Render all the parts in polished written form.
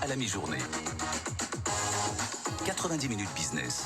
À la mi-journée. 90 minutes business.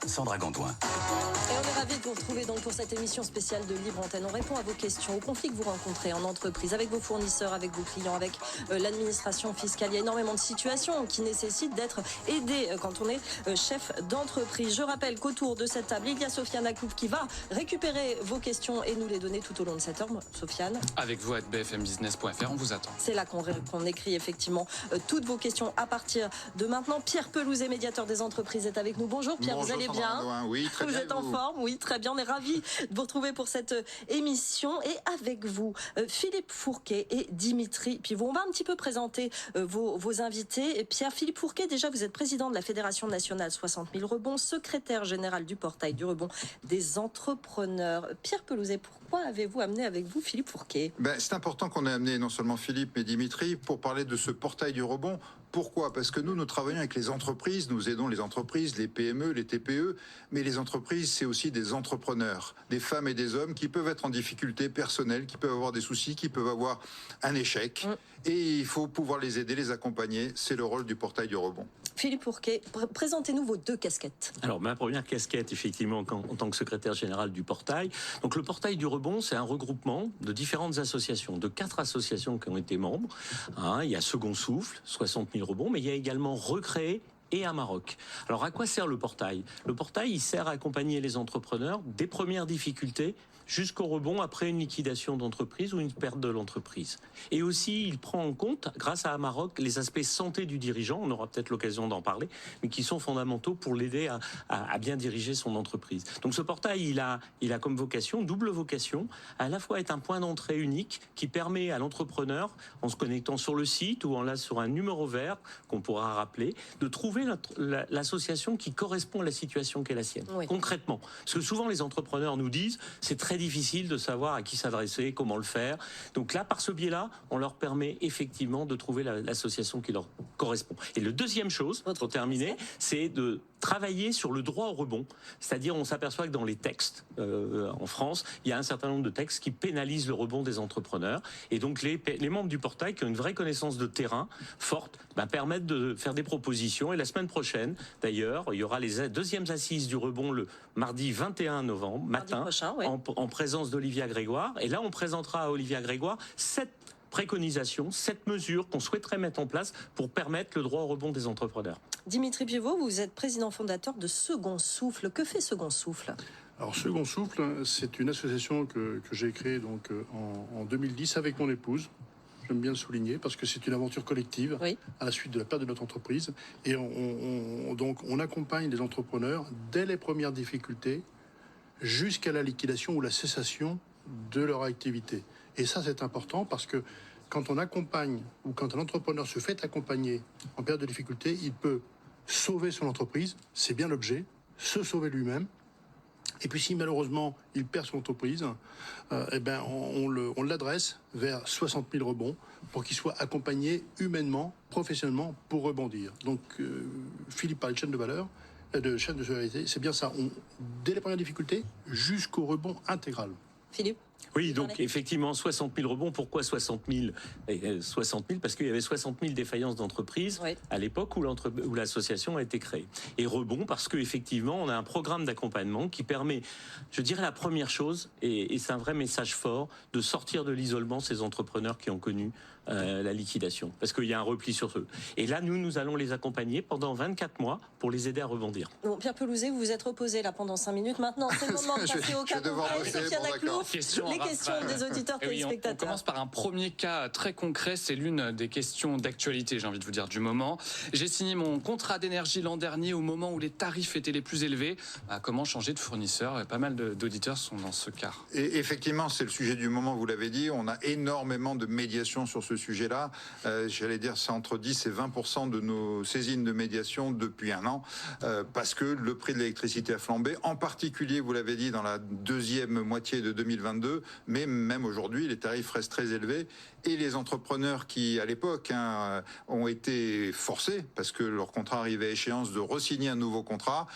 Sandra Gandoin. Et on est ravis de vous retrouver donc pour cette émission spéciale de Libre Antenne. On répond à vos questions, aux conflits que vous rencontrez en entreprise, avec vos fournisseurs, avec vos clients, avec l'administration fiscale. Il y a énormément de situations qui nécessitent d'être aidées quand on est chef d'entreprise. Je rappelle qu'autour de cette table, il y a Sofiane Aklouf qui va récupérer vos questions et nous les donner tout au long de cette heure. Sofiane. Avec vous à bfmbusiness.fr, on vous attend. C'est là qu'on écrit effectivement toutes vos questions à partir de maintenant. Pierre Pelouzet, médiateur des entreprises, est avec nous. Bonjour Pierre, bonjour, vous allez bien? Oui, très bien. Vous êtes en forme? Oui, très bien. On est ravis de vous retrouver pour cette émission. Et avec vous, Philippe Fourquet et Dimitri Pivot. On va un petit peu présenter vos invités. Pierre, Philippe Fourquet, déjà, vous êtes président de la Fédération nationale 60 000 rebonds, secrétaire général du portail du rebond des entrepreneurs. Pierre Pelouzet, pourquoi avez-vous amené avec vous Philippe Fourquet? C'est important qu'on ait amené non seulement Philippe mais Dimitri pour parler de ce portail du rebond. Pourquoi? Parce que nous travaillons avec les entreprises, nous aidons les entreprises, les PME, les TPE, mais les entreprises, c'est aussi des entrepreneurs, des femmes et des hommes qui peuvent être en difficulté personnelle, qui peuvent avoir des soucis, qui peuvent avoir un échec. Et il faut pouvoir les aider, les accompagner. C'est le rôle du portail du rebond. Philippe Fourquet, présentez-nous vos deux casquettes. Alors, ma première casquette, effectivement, en tant que secrétaire général du portail. Donc, le portail du rebond, c'est un regroupement de différentes associations, de 4 associations qui ont été membres. Il y a Second Souffle, 60 000 rebonds, mais il y a également Recréer et à Maroc. Alors, à quoi sert le portail? Le portail, il sert à accompagner les entrepreneurs des premières difficultés jusqu'au rebond après une liquidation d'entreprise ou une perte de l'entreprise. Et aussi, il prend en compte, grâce à Amarok, les aspects santé du dirigeant, on aura peut-être l'occasion d'en parler, mais qui sont fondamentaux pour l'aider à bien diriger son entreprise. Donc ce portail, il a comme vocation, double vocation, à la fois être un point d'entrée unique qui permet à l'entrepreneur, en se connectant sur le site ou sur un numéro vert qu'on pourra rappeler, de trouver l'association qui correspond à la situation qui est la sienne, concrètement. Parce que souvent, les entrepreneurs nous disent, c'est très difficile de savoir à qui s'adresser, comment le faire. Donc là, par ce biais-là, on leur permet effectivement de trouver l'association qui leur correspond. Et le deuxième chose, pour terminer, c'est de travailler sur le droit au rebond. C'est-à-dire, on s'aperçoit que dans les textes, en France, il y a un certain nombre de textes qui pénalisent le rebond des entrepreneurs. Et donc, les membres du portail qui ont une vraie connaissance de terrain forte, permettent de faire des propositions. Et la semaine prochaine, d'ailleurs, il y aura les deuxièmes assises du rebond le mardi 21 novembre, matin, prochain, en présence d'Olivia Grégoire. Et là, on présentera à Olivia Grégoire 7 préconisations, 7 mesures qu'on souhaiterait mettre en place pour permettre le droit au rebond des entrepreneurs. Dimitri Pivot, vous êtes président fondateur de Second Souffle. Que fait Second Souffle? Alors Second Souffle, c'est une association que j'ai créée donc en 2010 avec mon épouse. J'aime bien le souligner parce que c'est une aventure collective à la suite de la perte de notre entreprise. Et on accompagne les entrepreneurs dès les premières difficultés jusqu'à la liquidation ou la cessation de leur activité. Et ça, c'est important parce que quand on accompagne ou quand un entrepreneur se fait accompagner en période de difficulté, il peut sauver son entreprise, c'est bien l'objet, se sauver lui-même. Et puis si malheureusement il perd son entreprise, on l'adresse vers 60 000 rebonds pour qu'il soit accompagné humainement, professionnellement pour rebondir. Donc Philippe parlait de chaîne de valeur, de chaîne de solidarité, c'est bien ça. Dès les premières difficultés jusqu'au rebond intégral. Philippe? Oui, donc effectivement, 60 000 rebonds. Pourquoi 60 000 60 000 parce qu'il y avait 60 000 défaillances d'entreprises à l'époque où l'association a été créée. Et rebond parce qu'effectivement, on a un programme d'accompagnement qui permet, je dirais la première chose, et c'est un vrai message fort, de sortir de l'isolement ces entrepreneurs qui ont connu la liquidation. Parce qu'il y a un repli sur eux. Et là, nous allons les accompagner pendant 24 mois pour les aider à rebondir. Bon, Pierre Pelouzet, vous vous êtes reposé là pendant 5 minutes. Maintenant, c'est le moment de passer au cas concret. Sofiane Aklouf, les questions des auditeurs téléspectateurs. On commence par un premier cas très concret. C'est l'une des questions d'actualité, j'ai envie de vous dire, du moment. J'ai signé mon contrat d'énergie l'an dernier au moment où les tarifs étaient les plus élevés. Comment changer de fournisseur? Pas mal d'auditeurs sont dans ce cas. Et effectivement, c'est le sujet du moment, vous l'avez dit. On a énormément de médiation sur ce sujet-là. J'allais dire, c'est entre 10 et 20% de nos saisines de médiation depuis un an, parce que le prix de l'électricité a flambé, en particulier, vous l'avez dit, dans la deuxième moitié de 2022, mais même aujourd'hui, les tarifs restent très élevés. Et les entrepreneurs qui, à l'époque, ont été forcés, parce que leur contrat arrivait à échéance, de re-signer un nouveau contrat,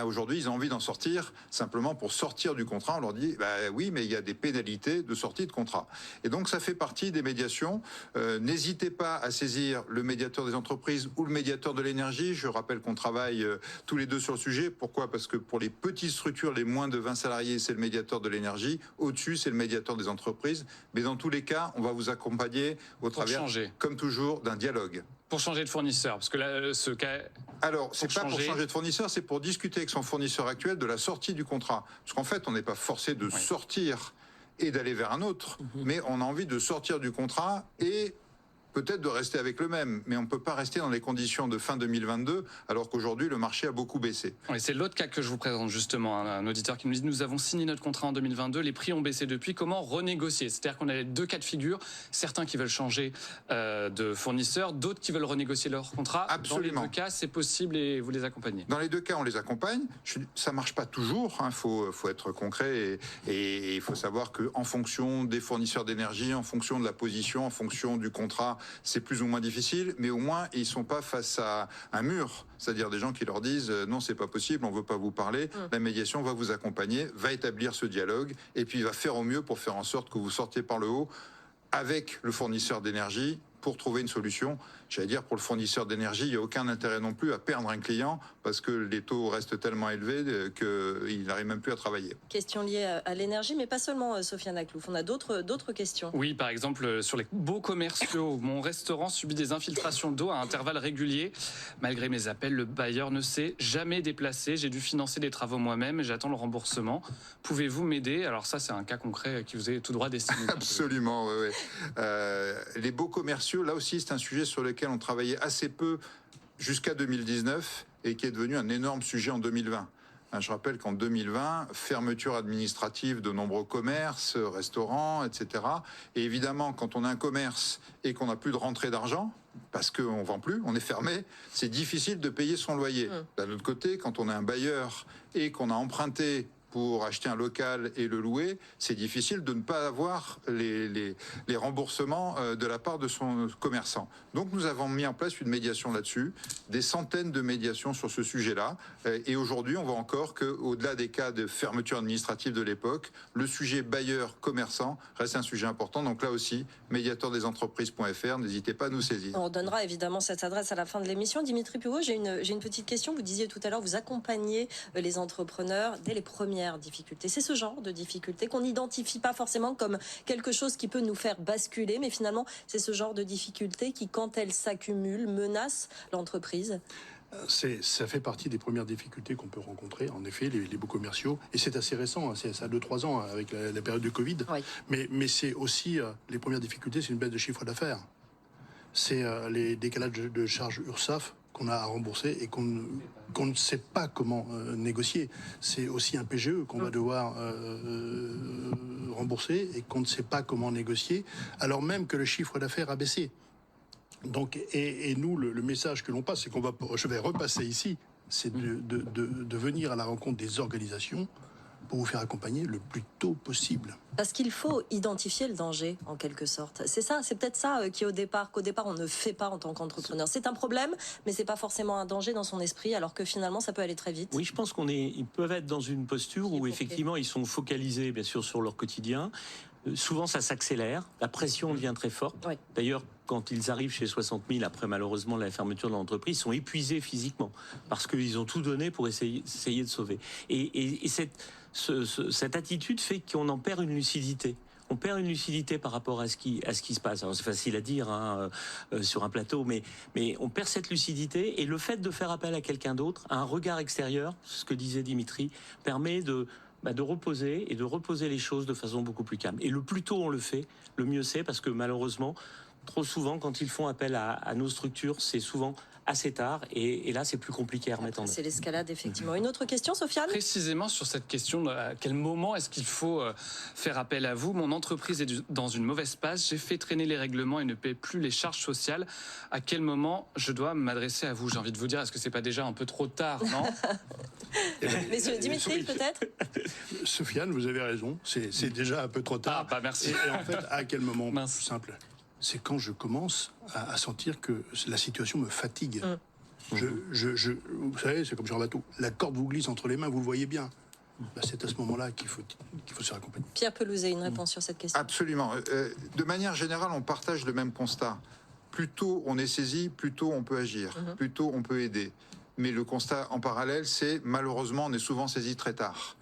aujourd'hui, ils ont envie d'en sortir. Simplement, pour sortir du contrat, on leur dit, oui, mais il y a des pénalités de sortie de contrat. Et donc, ça fait partie des médiations N'hésitez pas à saisir le médiateur des entreprises ou le médiateur de l'énergie. Je rappelle qu'on travaille tous les deux sur le sujet. Pourquoi ? Parce que pour les petites structures, les moins de 20 salariés, c'est le médiateur de l'énergie. Au-dessus, c'est le médiateur des entreprises. Mais dans tous les cas, on va vous accompagner au travers, comme toujours, d'un dialogue. Pour changer de fournisseur, parce que là, ce cas... Alors, c'est pas pour changer de fournisseur, c'est pour discuter avec son fournisseur actuel de la sortie du contrat. Parce qu'en fait, on n'est pas forcé de sortir et d'aller vers un autre, mais on a envie de sortir du contrat et peut-être de rester avec le même, mais on ne peut pas rester dans les conditions de fin 2022, alors qu'aujourd'hui, le marché a beaucoup baissé. Oui, c'est l'autre cas que je vous présente justement, un auditeur qui nous dit « Nous avons signé notre contrat en 2022, les prix ont baissé depuis, comment renégocier ?» C'est-à-dire qu'on a les deux cas de figure, certains qui veulent changer de fournisseur, d'autres qui veulent renégocier leur contrat. Absolument. Dans les deux cas, c'est possible et vous les accompagnez. Dans les deux cas, on les accompagne. Ça ne marche pas toujours, il faut être concret et il faut savoir qu'en fonction des fournisseurs d'énergie, en fonction de la position, en fonction du contrat, c'est plus ou moins difficile, mais au moins ils sont pas face à un mur, c'est-à-dire des gens qui leur disent non, c'est pas possible, on veut pas vous parler. La médiation va vous accompagner, va établir ce dialogue et puis va faire au mieux pour faire en sorte que vous sortiez par le haut avec le fournisseur d'énergie pour trouver une solution. J'allais dire, pour le fournisseur d'énergie, il n'y a aucun intérêt non plus à perdre un client parce que les taux restent tellement élevés qu'il n'arrive même plus à travailler. Question liée à l'énergie, mais pas seulement, Sofiane Aklouf. On a d'autres questions. Oui, par exemple, sur les baux commerciaux, mon restaurant subit des infiltrations d'eau à intervalles réguliers. Malgré mes appels, le bailleur ne s'est jamais déplacé. J'ai dû financer des travaux moi-même et j'attends le remboursement. Pouvez-vous m'aider ? Alors ça, c'est un cas concret qui vous est tout droit destiné. Absolument, oui. Les baux commerciaux, là aussi, c'est un sujet sur lequel on travaillait assez peu jusqu'à 2019 et qui est devenu un énorme sujet en 2020. Je rappelle qu'en 2020, fermeture administrative de nombreux commerces, restaurants, etc. Et évidemment, quand on a un commerce et qu'on n'a plus de rentrée d'argent, parce qu'on ne vend plus, on est fermé, c'est difficile de payer son loyer. D'un autre côté, quand on est un bailleur et qu'on a emprunté pour acheter un local et le louer, c'est difficile de ne pas avoir les remboursements de la part de son commerçant. Donc nous avons mis en place une médiation là-dessus, des centaines de médiations sur ce sujet-là. Et aujourd'hui, on voit encore qu'au-delà des cas de fermeture administrative de l'époque, le sujet bailleur-commerçant reste un sujet important. Donc là aussi, médiateurdesentreprises.fr, n'hésitez pas à nous saisir. On donnera évidemment cette adresse à la fin de l'émission. Dimitri Puvot, j'ai une petite question. Vous disiez tout à l'heure, vous accompagnez les entrepreneurs dès les premières difficultés. C'est ce genre de difficultés qu'on n'identifie pas forcément comme quelque chose qui peut nous faire basculer, mais finalement, c'est ce genre de difficultés qui, quand elles s'accumulent, menacent l'entreprise. Ça fait partie des premières difficultés qu'on peut rencontrer, en effet, les baux commerciaux. Et c'est assez récent, c'est ça 2-3 ans avec la période de Covid. Oui. Mais c'est aussi, les premières difficultés, c'est une baisse de chiffre d'affaires. C'est les décalages de charges URSSAF qu'on a à rembourser et qu'on ne sait pas comment négocier. C'est aussi un PGE qu'on va devoir rembourser et qu'on ne sait pas comment négocier, alors même que le chiffre d'affaires a baissé. Donc, et nous, le message que l'on passe, c'est je vais repasser ici, c'est de venir à la rencontre des organisations pour vous faire accompagner le plus tôt possible. Parce qu'il faut identifier le danger, en quelque sorte. C'est ça, c'est peut-être ça qu'au départ, on ne fait pas en tant qu'entrepreneur. C'est un problème, mais c'est pas forcément un danger dans son esprit, alors que finalement, ça peut aller très vite. Oui, je pense ils peuvent être dans une posture où effectivement, ils sont focalisés, bien sûr, sur leur quotidien. Souvent, ça s'accélère. La pression devient très forte. Oui. D'ailleurs, quand ils arrivent chez 60 000, après malheureusement la fermeture de l'entreprise, ils sont épuisés physiquement parce qu'ils ont tout donné pour essayer de sauver. Et cette attitude fait qu'on en perd une lucidité. On perd une lucidité par rapport à ce qui se passe. Alors c'est facile à dire sur un plateau, mais on perd cette lucidité. Et le fait de faire appel à quelqu'un d'autre, à un regard extérieur, ce que disait Dimitri, permet de reposer et de reposer les choses de façon beaucoup plus calme. Et le plus tôt on le fait, le mieux c'est, parce que malheureusement, trop souvent, quand ils font appel à nos structures, c'est souvent assez tard, et là c'est plus compliqué à remettre en œuvre. C'est l'escalade, effectivement. Une autre question, Sofiane ? Précisément sur cette question, à quel moment est-ce qu'il faut faire appel à vous ? Mon entreprise est dans une mauvaise passe, j'ai fait traîner les règlements et ne paie plus les charges sociales. À quel moment je dois m'adresser à vous ? J'ai envie de vous dire, est-ce que c'est pas déjà un peu trop tard, non ? Messieurs, Dimitri, peut-être ? Sofiane, vous avez raison, c'est déjà un peu trop tard. Merci. Et en fait, à quel moment ? Plus simple. C'est quand je commence à sentir que la situation me fatigue. Vous savez, c'est comme sur un bateau. La corde vous glisse entre les mains, vous le voyez bien. c'est à ce moment-là qu'il faut se faire accompagner. Pierre Pelouzet, une réponse sur cette question. Absolument. De manière générale, on partage le même constat. Plus tôt on est saisi, plus tôt on peut agir, plus tôt on peut aider. Mais le constat en parallèle, c'est malheureusement, on est souvent saisi très tard.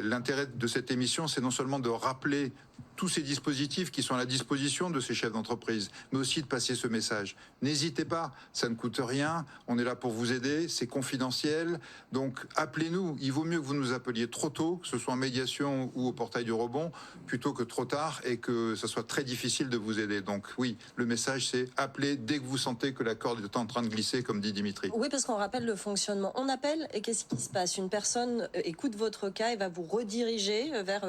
L'intérêt de cette émission, c'est non seulement de rappeler tous ces dispositifs qui sont à la disposition de ces chefs d'entreprise, mais aussi de passer ce message. N'hésitez pas, ça ne coûte rien, on est là pour vous aider, c'est confidentiel, donc appelez-nous. Il vaut mieux que vous nous appeliez trop tôt, que ce soit en médiation ou au portail du rebond, plutôt que trop tard et que ce soit très difficile de vous aider. Donc oui, le message c'est appelez dès que vous sentez que la corde est en train de glisser, comme dit Dimitri. Oui, parce qu'on rappelle le fonctionnement. On appelle et qu'est-ce qui se passe? Une personne écoute votre cas et va vous rediriger vers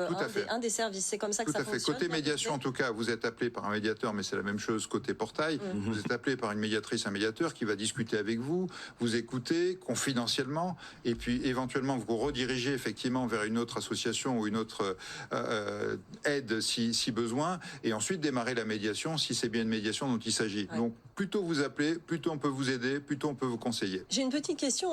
un des services. C'est comme ça que ça fonctionne. Côté médiation, en tout cas, vous êtes appelé par un médiateur, mais c'est la même chose côté portail. Vous êtes appelé par une médiatrice, un médiateur qui va discuter avec vous, vous écouter confidentiellement, et puis éventuellement vous redirigez effectivement vers une autre association ou une autre aide si besoin, et ensuite démarrer la médiation si c'est bien une médiation dont il s'agit. Ouais. Donc, plus tôt vous appelez, plus tôt on peut vous aider, plus tôt on peut vous conseiller. J'ai une petite question,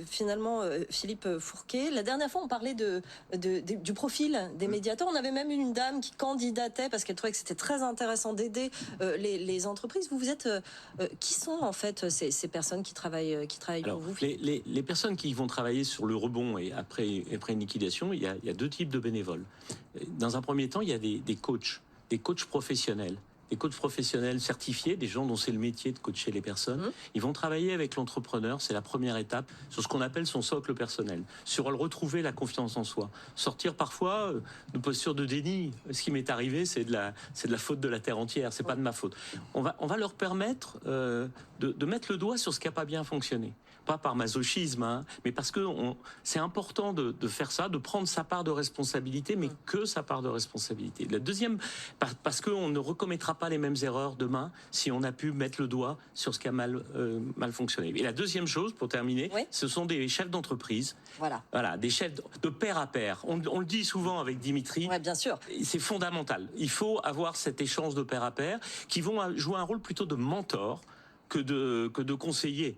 finalement, Philippe Fourquet. La dernière fois, on parlait du profil des médiateurs. On avait même une dame qui candidatait parce qu'elle trouvait que c'était très intéressant d'aider les entreprises. Vous êtes qui sont en fait ces personnes qui travaillent Alors, pour vous? Les personnes qui vont travailler sur le rebond et après une liquidation, il y a deux types de bénévoles. Dans un premier temps, il y a des coachs professionnels. Des coachs professionnels certifiés, des gens dont c'est le métier de coacher les personnes. Ils vont travailler avec l'entrepreneur, c'est la première étape, sur ce qu'on appelle son socle personnel, sur le retrouver la confiance en soi. Sortir parfois de posture de déni. Ce qui m'est arrivé, c'est de la faute de la terre entière, c'est pas de ma faute. On va leur permettre de mettre le doigt sur ce qui n'a pas bien fonctionné. Pas par masochisme, hein, mais parce que c'est important de faire ça, de prendre sa part de responsabilité, mais que sa part de responsabilité. La deuxième, parce qu'on ne recommettra pas les mêmes erreurs demain si on a pu mettre le doigt sur ce qui a mal fonctionné. Et la deuxième chose, pour terminer, ce sont des chefs d'entreprise. Voilà, des chefs de pair à pair. On le dit souvent avec Dimitri. Ouais, bien sûr. C'est fondamental. Il faut avoir cet échange de pair à pair qui vont jouer un rôle plutôt de mentor que de conseiller.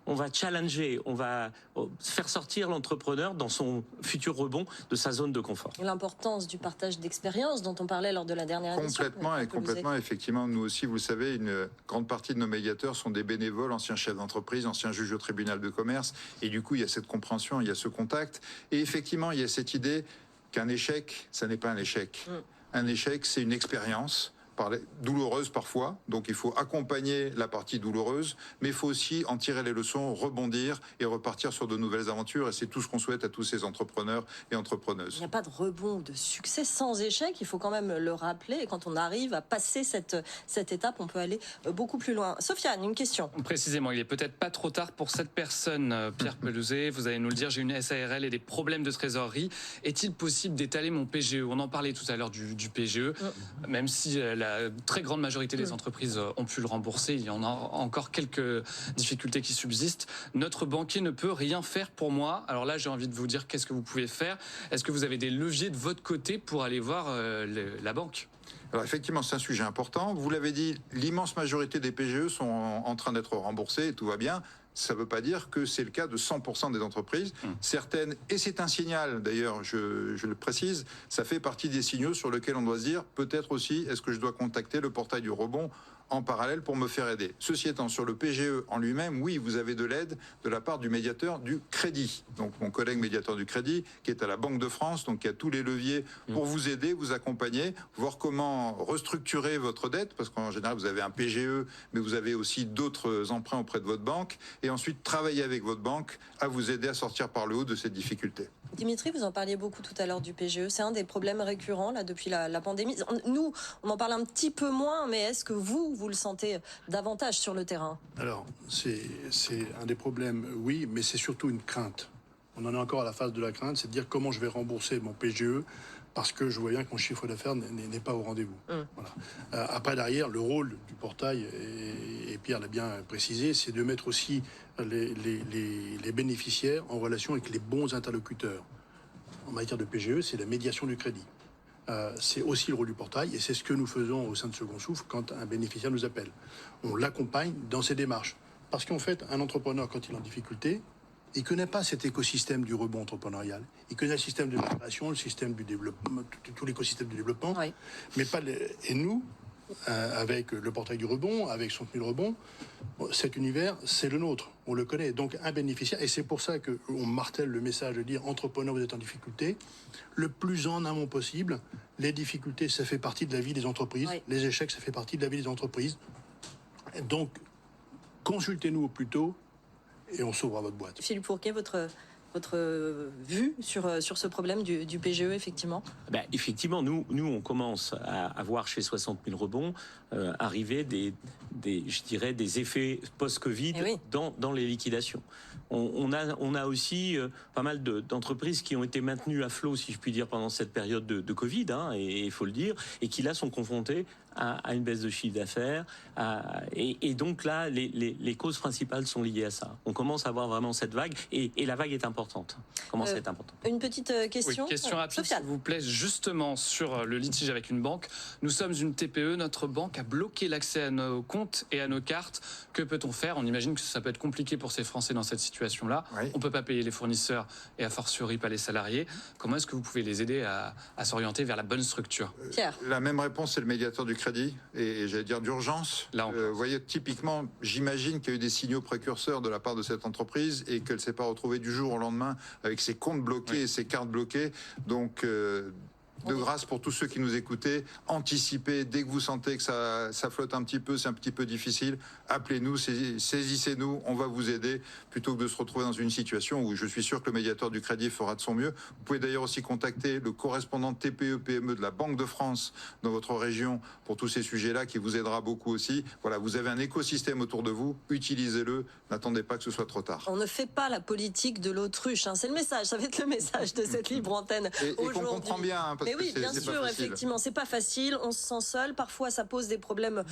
On va challenger, on va faire sortir l'entrepreneur dans son futur rebond de sa zone de confort. L'importance du partage d'expérience dont on parlait lors de la dernière émission. Complètement, effectivement. Nous aussi, vous le savez, une grande partie de nos médiateurs sont des bénévoles, anciens chefs d'entreprise, anciens juges au tribunal de commerce. Et du coup, il y a cette compréhension, il y a ce contact. Et effectivement, il y a cette idée qu'un échec, ça n'est pas un échec. Un échec, c'est une expérience. Douloureuse parfois, donc il faut accompagner la partie douloureuse, mais il faut aussi en tirer les leçons, rebondir et repartir sur de nouvelles aventures, et c'est tout ce qu'on souhaite à tous ces entrepreneurs et entrepreneuses. Il n'y a pas de rebond, de succès sans échec, il faut quand même le rappeler, et quand on arrive à passer cette étape, on peut aller beaucoup plus loin. Sofiane, une question. Précisément, il est peut-être pas trop tard pour cette personne, Pierre Pelouzet, vous allez nous le dire, j'ai une SARL et des problèmes de trésorerie, est-il possible d'étaler mon PGE? On en parlait tout à l'heure du PGE, même si la très grande majorité des entreprises ont pu le rembourser. Il y en a encore quelques difficultés qui subsistent. Notre banquier ne peut rien faire pour moi. Alors là, j'ai envie de vous dire qu'est-ce que vous pouvez faire. Est-ce que vous avez des leviers de votre côté pour aller voir la banque? Alors effectivement, c'est un sujet important. Vous l'avez dit, l'immense majorité des PGE sont en train d'être remboursés et tout va bien. Ça ne veut pas dire que c'est le cas de 100% des entreprises. Certaines, et c'est un signal d'ailleurs, je le précise, ça fait partie des signaux sur lesquels on doit se dire, peut-être aussi, est-ce que je dois contacter le portail du rebond en parallèle pour me faire aider. Ceci étant, sur le PGE en lui-même, oui, vous avez de l'aide de la part du médiateur du crédit. Donc mon collègue médiateur du crédit, qui est à la Banque de France, donc qui a tous les leviers pour vous aider, vous accompagner, voir comment restructurer votre dette, parce qu'en général, vous avez un PGE, mais vous avez aussi d'autres emprunts auprès de votre banque, et ensuite travailler avec votre banque à vous aider à sortir par le haut de cette difficulté. Dimitri, vous en parliez beaucoup tout à l'heure du PGE. C'est un des problèmes récurrents là, depuis la pandémie. Nous, on en parle un petit peu moins, mais est-ce que vous le sentez davantage sur le terrain? Alors, c'est un des problèmes, oui, mais c'est surtout une crainte. On en est encore à la phase de la crainte, c'est de dire comment je vais rembourser mon PGE parce que je vois bien que mon chiffre d'affaires n'est pas au rendez-vous. Voilà. Après, derrière, le rôle du portail, et Pierre l'a bien précisé, c'est de mettre aussi les bénéficiaires en relation avec les bons interlocuteurs. En matière de PGE, c'est la médiation du crédit. C'est aussi le rôle du portail, et c'est ce que nous faisons au sein de Second Souffle quand un bénéficiaire nous appelle. On l'accompagne dans ses démarches. Parce qu'en fait, un entrepreneur, quand il est en difficulté, il ne connaît pas cet écosystème du rebond entrepreneurial. Il connaît le système de la création, le système du développement, tout l'écosystème du développement, Oui. mais pas et nous, avec le portail du rebond, avec 100 000 rebonds, cet univers, c'est le nôtre. On le connaît. Donc, un bénéficiaire, et c'est pour ça qu'on martèle le message de dire « Entrepreneur, vous êtes en difficulté », le plus en amont possible. Les difficultés, ça fait partie de la vie des entreprises. Oui. Les échecs, ça fait partie de la vie des entreprises. Donc, consultez-nous au plus tôt et on s'ouvre à votre boîte. Philippe Fourquet, votre vue sur ce problème du PGE, effectivement? Effectivement, nous, on commence à avoir chez 60 000 rebonds arriver je dirais, des effets post-Covid dans les liquidations. On a aussi pas mal d'entreprises qui ont été maintenues à flot, si je puis dire, pendant cette période de Covid, et il faut le dire, et qui là sont confrontées à une baisse de chiffre d'affaires. Et donc là, les causes principales sont liées à ça. On commence à avoir vraiment cette vague, et la vague est importante. Commence à être importante. Une petite question. Oui, question rapide, s'il vous plaît, justement sur le litige avec une banque. Nous sommes une TPE, notre banque a bloqué l'accès à nos comptes et à nos cartes. Que peut-on faire? On imagine que ça peut être compliqué pour ces Français dans cette situation-là. Oui. On ne peut pas payer les fournisseurs et a fortiori pas les salariés. Comment est-ce que vous pouvez les aider à s'orienter vers la bonne structure? Pierre. La même réponse, c'est le médiateur du crédit, et j'allais dire d'urgence. Vous voyez, typiquement, j'imagine qu'il y a eu des signaux précurseurs de la part de cette entreprise et qu'elle ne s'est pas retrouvée du jour au lendemain avec ses comptes bloqués et ses cartes bloquées. Donc, de grâce pour tous ceux qui nous écoutaient, anticipez dès que vous sentez que ça flotte un petit peu, c'est un petit peu difficile, appelez-nous, saisissez-nous, on va vous aider, plutôt que de se retrouver dans une situation où je suis sûr que le médiateur du crédit fera de son mieux. Vous pouvez d'ailleurs aussi contacter le correspondant TPE-PME de la Banque de France dans votre région pour tous ces sujets-là, qui vous aidera beaucoup aussi. Voilà, vous avez un écosystème autour de vous, utilisez-le, n'attendez pas que ce soit trop tard. On ne fait pas la politique de l'autruche, c'est le message, ça va être le message de cette libre antenne aujourd'hui. Et qu'on comprend bien, parce mais oui, bien sûr, effectivement, c'est pas facile, on se sent seul, parfois ça pose des problèmes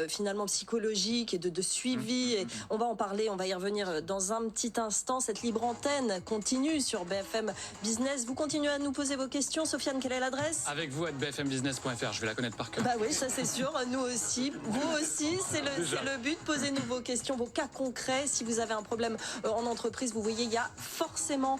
finalement psychologiques et de suivi, et on va en parler, on va y revenir dans un petit instant. Cette libre antenne continue sur BFM Business. Vous continuez à nous poser vos questions. Sofiane, quelle est l'adresse? Avec vous, @bfmbusiness.fr, je vais la connaître par cœur. Bah oui, ça c'est sûr, nous aussi, vous aussi, c'est le but. Posez-nous vos questions, vos cas concrets. Si vous avez un problème en entreprise, vous voyez, il y a forcément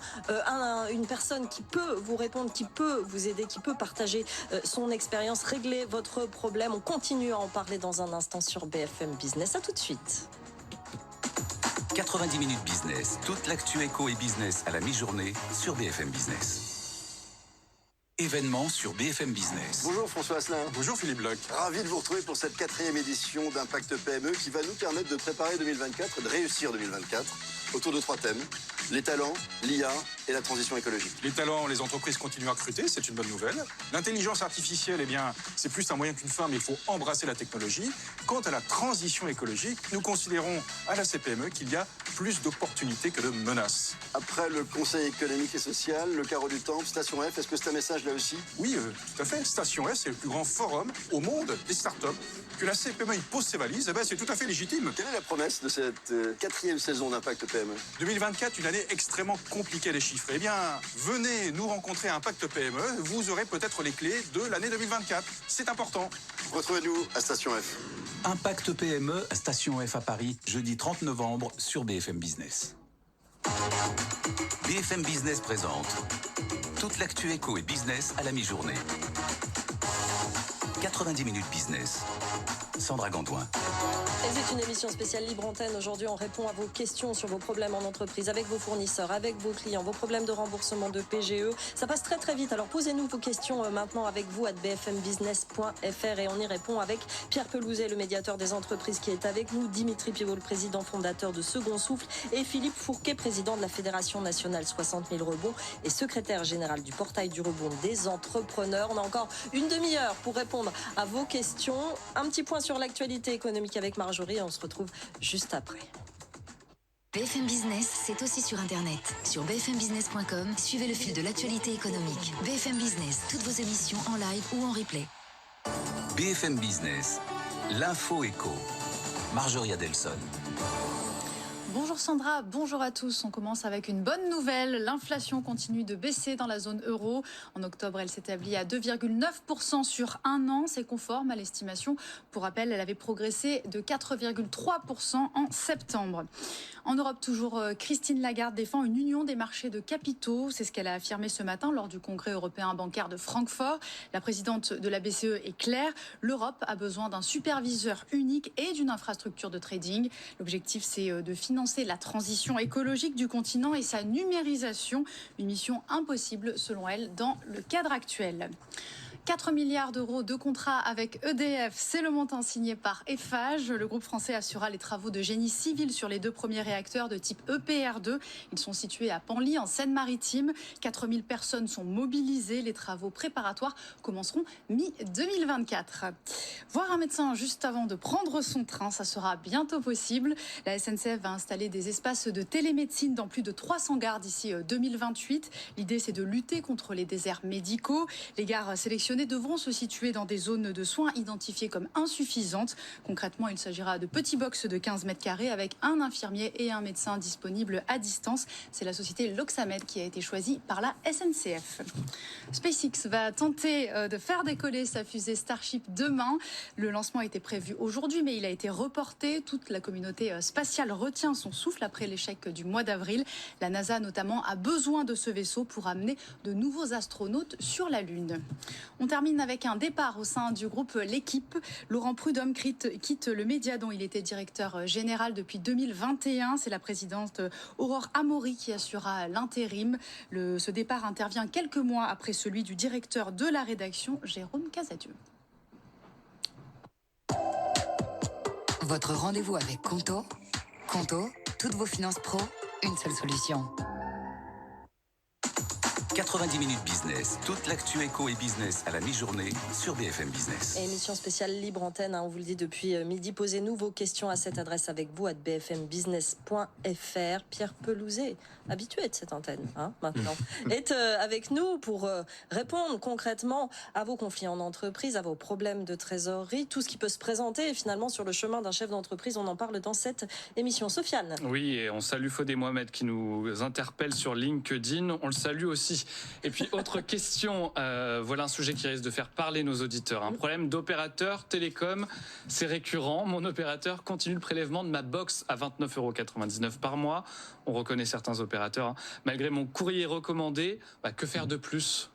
une personne qui peut vous répondre, qui peut vous aider, qui peut partager son expérience, régler votre problème. On continue à en parler dans un instant sur BFM Business. À tout de suite. 90 minutes business, toute l'actu éco et business à la mi-journée sur BFM Business. Événements sur BFM Business. Bonjour François Asselin. Bonjour Philippe Bloch. Ravi de vous retrouver pour cette 4e édition d'Impact PME qui va nous permettre de préparer 2024, de réussir 2024 autour de 3 thèmes. Les talents, l'IA et la transition écologique. Les talents, les entreprises continuent à recruter, c'est une bonne nouvelle. L'intelligence artificielle, eh bien, c'est plus un moyen qu'une fin, mais il faut embrasser la technologie. Quant à la transition écologique, nous considérons à la CPME qu'il y a plus d'opportunités que de menaces. Après le Conseil économique et social, le Carreau du Temple, Station F, est-ce que c'est un message là aussi? Oui, tout à fait. Station F, c'est le plus grand forum au monde des startups. Que la CPME y pose ses valises, eh ben, c'est tout à fait légitime. Quelle est la promesse de cette 4e saison d'Impact PME? 2024, une année extrêmement compliquée à déchiffrer. Eh bien, venez nous rencontrer à Impact PME, vous aurez peut-être les clés de l'année 2024. C'est important. Retrouvez-nous à Station F. Impact PME à Station F à Paris, jeudi 30 novembre sur BFM Business. BFM Business présente toute l'actu éco et business à la mi-journée. 90 minutes business. Sandra Gandoin. C'est une émission spéciale Libre Antenne. Aujourd'hui, on répond à vos questions sur vos problèmes en entreprise, avec vos fournisseurs, avec vos clients, vos problèmes de remboursement de PGE. Ça passe très très vite. Alors posez-nous vos questions maintenant avec vous à bfmbusiness.fr et on y répond avec Pierre Pelouzet, le médiateur des entreprises qui est avec nous, Dimitri Pivot, le président fondateur de Second Souffle, et Philippe Fourquet, président de la Fédération nationale 60 000 rebonds et secrétaire général du portail du rebond des entrepreneurs. On a encore une demi-heure pour répondre à vos questions. Un petit point sur l'actualité économique avec Marjorie et on se retrouve juste après. BFM Business, c'est aussi sur Internet. Sur bfmbusiness.com, suivez le fil de l'actualité économique. BFM Business, toutes vos émissions en live ou en replay. BFM Business, l'info éco. Marjorie Adelson. Bonjour Sandra, bonjour à tous. On commence avec une bonne nouvelle. L'inflation continue de baisser dans la zone euro. En octobre, elle s'établit à 2,9% sur un an. C'est conforme à l'estimation. Pour rappel, elle avait progressé de 4,3% en septembre. En Europe, toujours, Christine Lagarde défend une union des marchés de capitaux. C'est ce qu'elle a affirmé ce matin lors du Congrès européen bancaire de Francfort. La présidente de la BCE est claire. L'Europe a besoin d'un superviseur unique et d'une infrastructure de trading. L'objectif, c'est de financer la transition écologique du continent et sa numérisation. Une mission impossible, selon elle, dans le cadre actuel. 4 milliards d'euros de contrats avec EDF, c'est le montant signé par Eiffage. Le groupe français assurera les travaux de génie civil sur les 2 premiers réacteurs de type EPR2. Ils sont situés à Penly, en Seine-Maritime. 4000 personnes sont mobilisées. Les travaux préparatoires commenceront mi-2024. Voir un médecin juste avant de prendre son train, ça sera bientôt possible. La SNCF va installer des espaces de télémédecine dans plus de 300 gares d'ici 2028. L'idée, c'est de lutter contre les déserts médicaux. Les gares sélectionnées devront se situer dans des zones de soins identifiées comme insuffisantes. Concrètement, il s'agira de petits box de 15 mètres carrés avec un infirmier et un médecin disponibles à distance. C'est la société Loxamed qui a été choisie par la SNCF. SpaceX va tenter de faire décoller sa fusée Starship demain. Le lancement était prévu aujourd'hui, mais il a été reporté. Toute la communauté spatiale retient son souffle après l'échec du mois d'avril. La NASA, notamment, a besoin de ce vaisseau pour amener de nouveaux astronautes sur la Lune. On termine avec un départ au sein du groupe L'Équipe. Laurent Prudhomme quitte le média dont il était directeur général depuis 2021. C'est la présidente Aurore Amaury qui assurera l'intérim. Ce départ intervient quelques mois après celui du directeur de la rédaction, Jérôme Casadieu. Votre rendez-vous avec Conto. Conto, toutes vos finances pro, une seule solution. 90 minutes business, toute l'actu éco et business à la mi-journée sur BFM Business. Émission spéciale Libre Antenne, on vous le dit depuis midi. Posez-nous vos questions à cette adresse avec vous, @bfmbusiness.fr. Pierre Pelouzet, habitué de cette antenne maintenant, est avec nous pour répondre concrètement à vos conflits en entreprise, à vos problèmes de trésorerie, tout ce qui peut se présenter finalement sur le chemin d'un chef d'entreprise. On en parle dans cette émission. Sofiane. Oui, et on salue Fodé Mohamed qui nous interpelle sur LinkedIn. On le salue aussi. Et puis, autre question, voilà un sujet qui risque de faire parler nos auditeurs. Un problème d'opérateur télécom, c'est récurrent. Mon opérateur continue le prélèvement de ma box à 29,99 € par mois. On reconnaît certains opérateurs. Malgré mon courrier recommandé, que faire de plus ?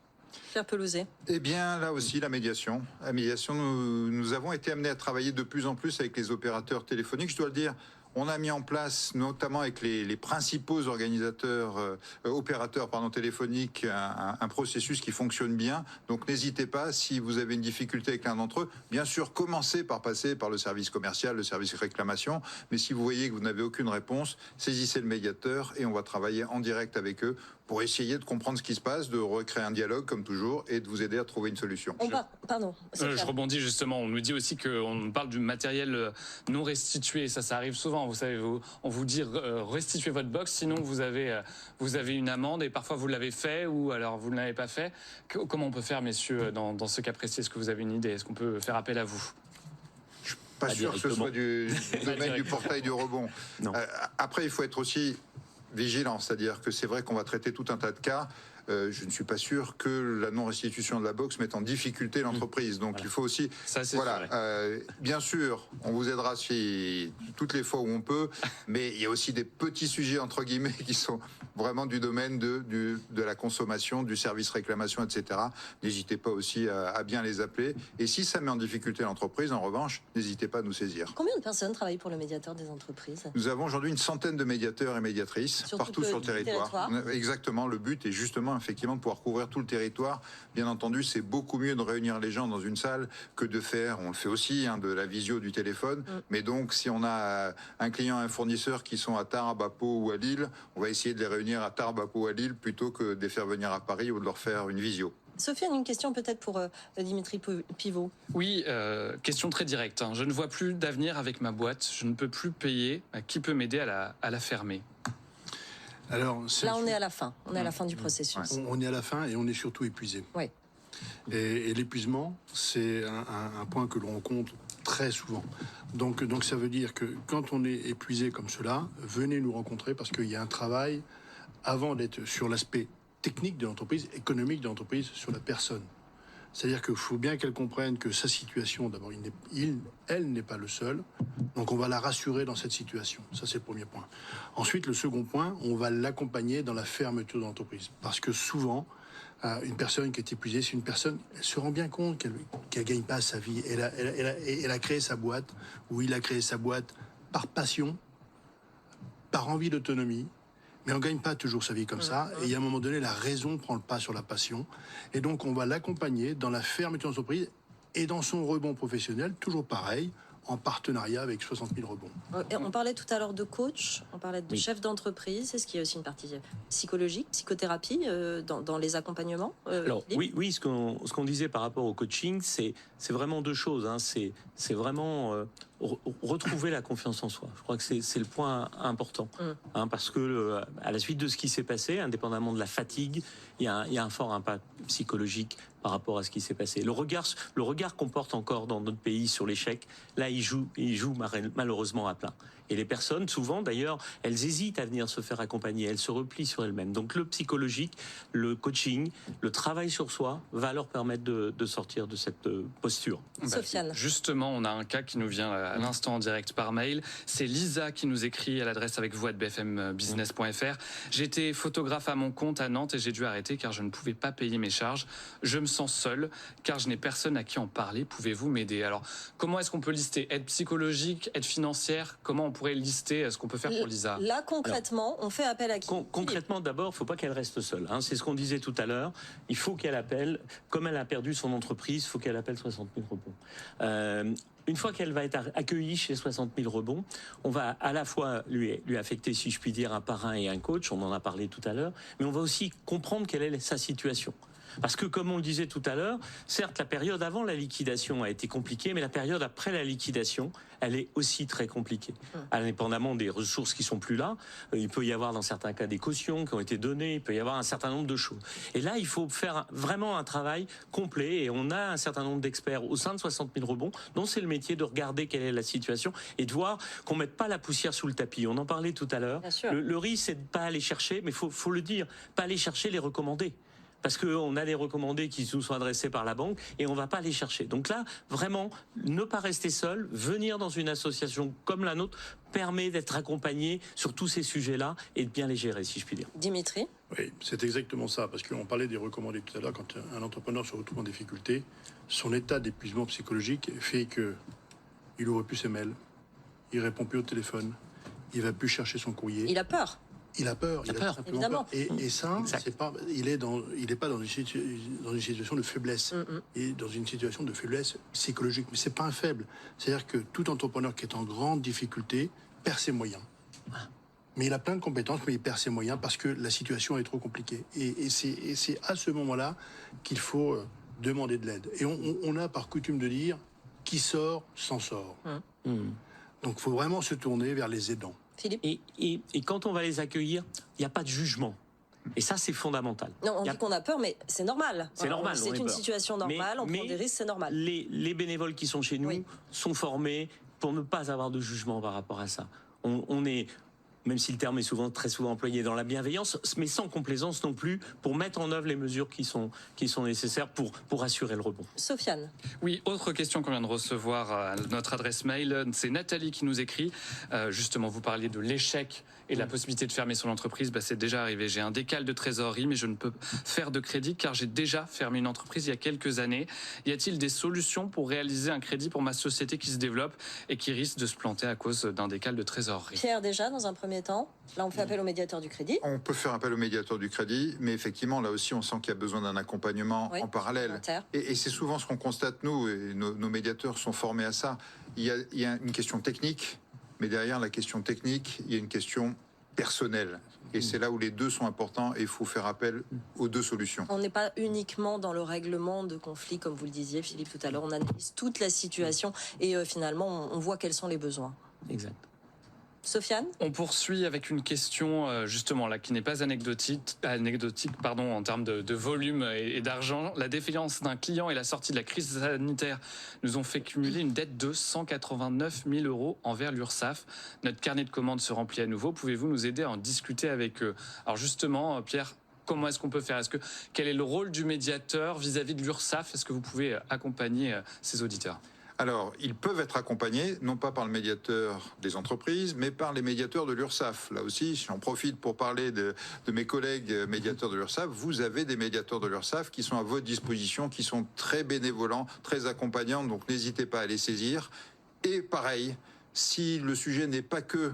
Pierre Pelouzet. Eh bien, là aussi, la médiation. La médiation, nous avons été amenés à travailler de plus en plus avec les opérateurs téléphoniques. Je dois le dire, on a mis en place, notamment avec les principaux opérateurs téléphoniques, un processus qui fonctionne bien. Donc n'hésitez pas, si vous avez une difficulté avec l'un d'entre eux, bien sûr, commencez par passer par le service commercial, le service réclamation. Mais si vous voyez que vous n'avez aucune réponse, saisissez le médiateur et on va travailler en direct avec eux pour essayer de comprendre ce qui se passe, de recréer un dialogue comme toujours et de vous aider à trouver une solution. Pardon. Je rebondis justement, on nous dit aussi qu'on parle du matériel non restitué, ça arrive souvent, vous savez, on vous dit restituez votre box, sinon vous avez une amende et parfois vous l'avez fait ou alors vous ne l'avez pas fait. Comment on peut faire, messieurs, dans ce cas précis? Est-ce que vous avez une idée? Est-ce qu'on peut faire appel à vous? Je suis pas sûr que ce soit du domaine du portail du rebond. Après, il faut être aussi vigilant, c'est-à-dire que c'est vrai qu'on va traiter tout un tas de cas. Je ne suis pas sûr que la non-restitution de la box mette en difficulté l'entreprise. Donc il faut aussi... bien sûr, on vous aidera toutes les fois où on peut, mais il y a aussi des petits sujets, entre guillemets, qui sont vraiment du domaine de la consommation, du service réclamation, etc. N'hésitez pas aussi à bien les appeler. Et si ça met en difficulté l'entreprise, en revanche, n'hésitez pas à nous saisir. Combien de personnes travaillent pour le médiateur des entreprises? Nous avons aujourd'hui une centaine de médiateurs et médiatrices partout sur le territoire. Exactement, le but est justement effectivement de pouvoir couvrir tout le territoire. Bien entendu, c'est beaucoup mieux de réunir les gens dans une salle que de faire, on le fait aussi, de la visio du téléphone. Mais donc, si on a un client, un fournisseur qui sont à Tarbes, à Pau ou à Lille, on va essayer de les réunir à Tarbes, à Pau, à Lille, plutôt que de les faire venir à Paris ou de leur faire une visio. Sofiane, une question peut-être pour Dimitri Pivot. Oui, question très directe. Je ne vois plus d'avenir avec ma boîte. Je ne peux plus payer. Qui peut m'aider à la fermer? Alors, là, on est à la fin. On est à la fin du processus. On est à la fin et on est surtout épuisé. Oui. Et l'épuisement, c'est un point que l'on rencontre très souvent. Donc ça veut dire que quand on est épuisé comme cela, venez nous rencontrer parce qu'il y a un travail avant d'être sur l'aspect technique de l'entreprise, économique de l'entreprise, sur la personne. C'est-à-dire qu'il faut bien qu'elle comprenne que sa situation, d'abord, elle n'est pas le seul. Donc on va la rassurer dans cette situation. Ça, c'est le premier point. Ensuite, le second point, on va l'accompagner dans la fermeture de l'entreprise. Parce que souvent, une personne qui est épuisée, c'est une personne, elle se rend bien compte qu'elle ne gagne pas sa vie. Elle a créé sa boîte, ou il a créé sa boîte par passion, par envie d'autonomie. Mais on ne gagne pas toujours sa vie comme ça. Et à un moment donné, la raison prend le pas sur la passion. Et donc, on va l'accompagner dans la fermeture d'entreprise et dans son rebond professionnel, toujours pareil, en partenariat avec 60 000 rebonds. On parlait tout à l'heure de coach, on parlait de chef d'entreprise. Est-ce qu'il y a aussi une partie psychologique, psychothérapie dans les accompagnements Alors, oui, ce qu'on disait par rapport au coaching, c'est vraiment deux choses. Hein. C'est vraiment retrouver la confiance en soi. Je crois que c'est le point important. Hein, parce que à la suite de ce qui s'est passé, indépendamment de la fatigue, il y a un fort impact psychologique par rapport à ce qui s'est passé. Le regard qu'on porte encore dans notre pays sur l'échec, là, il joue malheureusement à plein. Et les personnes, souvent d'ailleurs, elles hésitent à venir se faire accompagner, elles se replient sur elles-mêmes. Donc le psychologique, le coaching, le travail sur soi va leur permettre de sortir de cette posture. Sofiane. Justement, on a un cas qui nous vient à l'instant en direct par mail. C'est Lisa qui nous écrit à l'adresse avec vous à bfmbusiness.fr. J'étais photographe à mon compte à Nantes et j'ai dû arrêter car je ne pouvais pas payer mes charges. Je me sens seule car je n'ai personne à qui en parler. Pouvez-vous m'aider? Alors, comment est-ce qu'on peut lister aide psychologique, aide financière? Comment on pourrait lister ce qu'on peut faire pour Lisa? Là, concrètement, on fait appel à qui? Concrètement, d'abord, il ne faut pas qu'elle reste seule. Hein. C'est ce qu'on disait tout à l'heure. Il faut qu'elle appelle, comme elle a perdu son entreprise, il faut qu'elle appelle 60 000 rebonds. Une fois qu'elle va être accueillie chez 60 000 rebonds, on va à la fois lui affecter, si je puis dire, un parrain et un coach, on en a parlé tout à l'heure, mais on va aussi comprendre quelle est sa situation. Parce que, comme on le disait tout à l'heure, certes, la période avant la liquidation a été compliquée, mais la période après la liquidation, elle est aussi très compliquée. Indépendamment des ressources qui sont plus là, il peut y avoir dans certains cas des cautions qui ont été données, il peut y avoir un certain nombre de choses. Et là, il faut faire vraiment un travail complet, et on a un certain nombre d'experts au sein de 60 000 rebonds, dont c'est le métier de regarder quelle est la situation et de voir qu'on ne mette pas la poussière sous le tapis. On en parlait tout à l'heure. Le risque, c'est de ne pas aller chercher, mais faut le dire, pas aller chercher les recommandés. Parce qu'on a des recommandés qui nous sont adressés par la banque et on ne va pas les chercher. Donc là, vraiment, ne pas rester seul, venir dans une association comme la nôtre permet d'être accompagné sur tous ces sujets-là et de bien les gérer, si je puis dire. Dimitri? Oui, c'est exactement ça, parce qu'on parlait des recommandés tout à l'heure. Quand un entrepreneur se retrouve en difficulté, son état d'épuisement psychologique fait qu'il n'ouvre plus ses mails, il répond plus au téléphone, il va plus chercher son courrier. Il a peur. Il a peur, évidemment. Peur. Et ça, c'est pas, il est pas dans une situation de faiblesse. Il est dans une situation de faiblesse psychologique. Mais c'est pas un faible. C'est-à-dire que tout entrepreneur qui est en grande difficulté perd ses moyens. Mais il a plein de compétences, mais il perd ses moyens parce que la situation est trop compliquée. Et c'est à ce moment-là qu'il faut demander de l'aide. Et on a par coutume de dire qui sort s'en sort. Donc il faut vraiment se tourner vers les aidants. Philippe? Et quand on va les accueillir, il n'y a pas de jugement. Et ça, c'est fondamental. Non, on dit qu'on a peur, mais c'est normal. C'est normal. C'est une situation normale, on prend des risques, c'est normal. Les bénévoles qui sont chez nous sont formés pour ne pas avoir de jugement par rapport à ça. On est, même si le terme est très souvent employé, dans la bienveillance, mais sans complaisance non plus, pour mettre en œuvre les mesures qui sont nécessaires pour assurer le rebond. Sofiane? Oui, autre question qu'on vient de recevoir à notre adresse mail, c'est Nathalie qui nous écrit. Justement, vous parliez de l'échec et de la possibilité de fermer son entreprise. C'est déjà arrivé. J'ai un décal de trésorerie, mais je ne peux faire de crédit car j'ai déjà fermé une entreprise il y a quelques années. Y a-t-il des solutions pour réaliser un crédit pour ma société qui se développe et qui risque de se planter à cause d'un décal de trésorerie? Pierre, déjà, dans un premier temps, là, on fait appel au médiateur du crédit. On peut faire appel au médiateur du crédit, mais effectivement, là aussi, on sent qu'il y a besoin d'un accompagnement en parallèle. Et c'est souvent ce qu'on constate, nous, et nos médiateurs sont formés à ça. Il y a une question technique, mais derrière la question technique, il y a une question personnelle. Et c'est là où les deux sont importants et il faut faire appel aux deux solutions. On n'est pas uniquement dans le règlement de conflits, comme vous le disiez, Philippe, tout à l'heure. On analyse toute la situation et finalement, on voit quels sont les besoins. Exact. Sofiane? On poursuit avec une question justement là qui n'est pas anecdotique en termes de volume et d'argent. La défaillance d'un client et la sortie de la crise sanitaire nous ont fait cumuler une dette de 189 000 € envers l'URSSAF. Notre carnet de commandes se remplit à nouveau. Pouvez-vous nous aider à en discuter avec eux? Alors justement, Pierre, Comment est-ce qu'on peut faire? Quel est le rôle du médiateur vis-à-vis de l'URSSAF? Est-ce que vous pouvez accompagner ces auditeurs? Alors, ils peuvent être accompagnés, non pas par le médiateur des entreprises, mais par les médiateurs de l'URSSAF. Là aussi, j'en profite pour parler de mes collègues médiateurs de l'URSSAF. Vous avez des médiateurs de l'URSSAF qui sont à votre disposition, qui sont très bénévolents, très accompagnants, donc n'hésitez pas à les saisir. Et pareil, si le sujet n'est pas que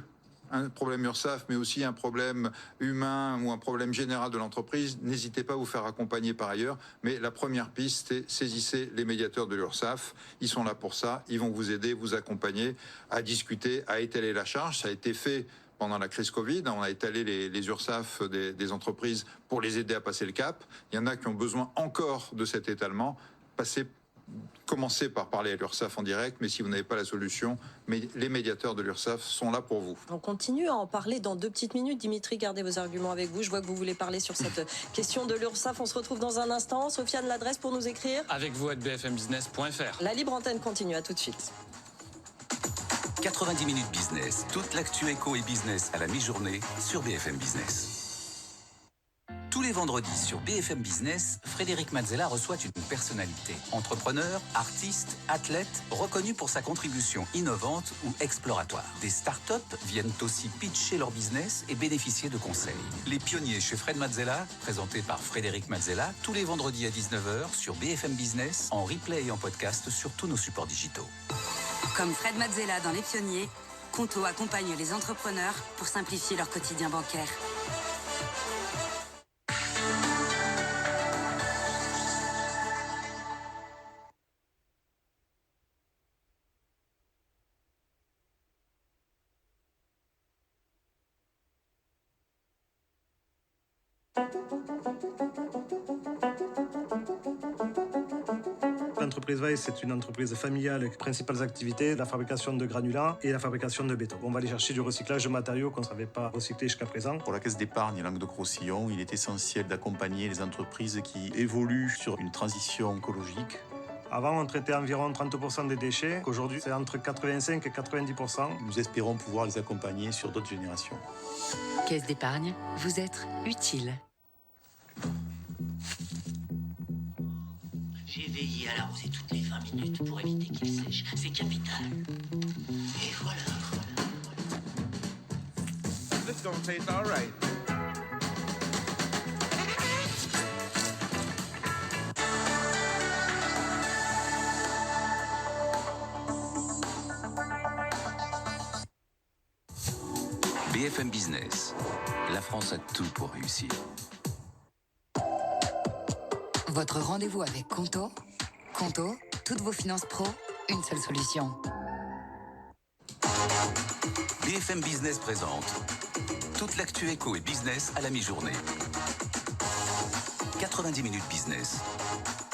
un problème URSSAF, mais aussi un problème humain ou un problème général de l'entreprise, n'hésitez pas à vous faire accompagner par ailleurs. Mais la première piste, c'est saisissez les médiateurs de l'URSSAF. Ils sont là pour ça. Ils vont vous aider, vous accompagner à discuter, à étaler la charge. Ça a été fait pendant la crise Covid. On a étalé les URSSAF des entreprises pour les aider à passer le cap. Il y en a qui ont besoin encore de cet étalement. Commencez par parler à l'URSSAF en direct, mais si vous n'avez pas la solution, les médiateurs de l'URSSAF sont là pour vous. On continue à en parler dans 2 petites minutes. Dimitri, gardez vos arguments avec vous. Je vois que vous voulez parler sur cette question de l'URSSAF. On se retrouve dans un instant. Sofiane, l'adresse pour nous écrire? Avec vous à bfmbusiness.fr. La libre antenne continue, à tout de suite. 90 minutes business, toute l'actu éco et business à la mi-journée sur BFM Business. Tous les vendredis sur BFM Business, Frédéric Mazzella reçoit une personnalité. Entrepreneur, artiste, athlète, reconnu pour sa contribution innovante ou exploratoire. Des startups viennent aussi pitcher leur business et bénéficier de conseils. Les pionniers chez Fred Mazzella, présentés par Frédéric Mazzella, tous les vendredis à 19h sur BFM Business, en replay et en podcast sur tous nos supports digitaux. Comme Fred Mazzella dans Les Pionniers, Conto accompagne les entrepreneurs pour simplifier leur quotidien bancaire. L'entreprise Weiss, c'est une entreprise familiale avec les principales activités, la fabrication de granulats et la fabrication de béton. On va aller chercher du recyclage de matériaux qu'on ne savait pas recycler jusqu'à présent. Pour la Caisse d'épargne Languedoc-Roussillon, il est essentiel d'accompagner les entreprises qui évoluent sur une transition écologique. Avant, on traitait environ 30% des déchets. Aujourd'hui, c'est entre 85 et 90%. Nous espérons pouvoir les accompagner sur d'autres générations. Caisse d'épargne, vous êtes utile. J'ai veillé à l'arroser toutes les 20 minutes pour éviter qu'il sèche. C'est capital. Et voilà. This gonna taste all right. BFM Business, la France a tout pour réussir. Votre rendez-vous avec Conto. Conto, toutes vos finances pro, une seule solution. BFM Business présente toute l'actu éco et business à la mi-journée. 90 minutes business.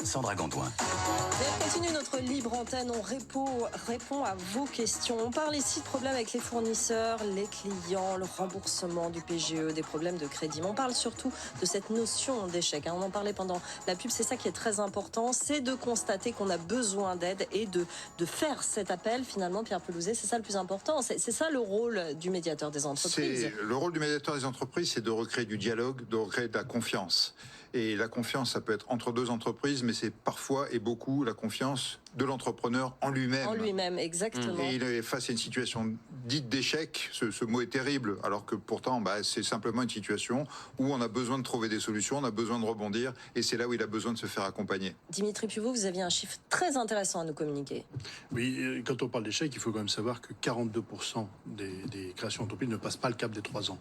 Sandra Gandoin. On continue notre libre antenne, on répond à vos questions. On parle ici de problèmes avec les fournisseurs, les clients, le remboursement du PGE, des problèmes de crédit. Mais on parle surtout de cette notion d'échec. On en parlait pendant la pub, c'est ça qui est très important, c'est de constater qu'on a besoin d'aide et de faire cet appel. Finalement, Pierre Pelouzet, c'est ça le plus important. C'est ça le rôle du médiateur des entreprises. Le rôle du médiateur des entreprises, c'est de recréer du dialogue, de recréer de la confiance. Et la confiance, ça peut être entre deux entreprises, mais c'est parfois et beaucoup la confiance de l'entrepreneur en lui-même. En lui-même, exactement. Et il est face à une situation dite d'échec. Ce mot est terrible, alors que pourtant, c'est simplement une situation où on a besoin de trouver des solutions, on a besoin de rebondir, et c'est là où il a besoin de se faire accompagner. Dimitri Puvot, vous aviez un chiffre très intéressant à nous communiquer. Oui, quand on parle d'échec, il faut quand même savoir que 42% des créations d'entreprises ne passent pas le cap des 3 ans.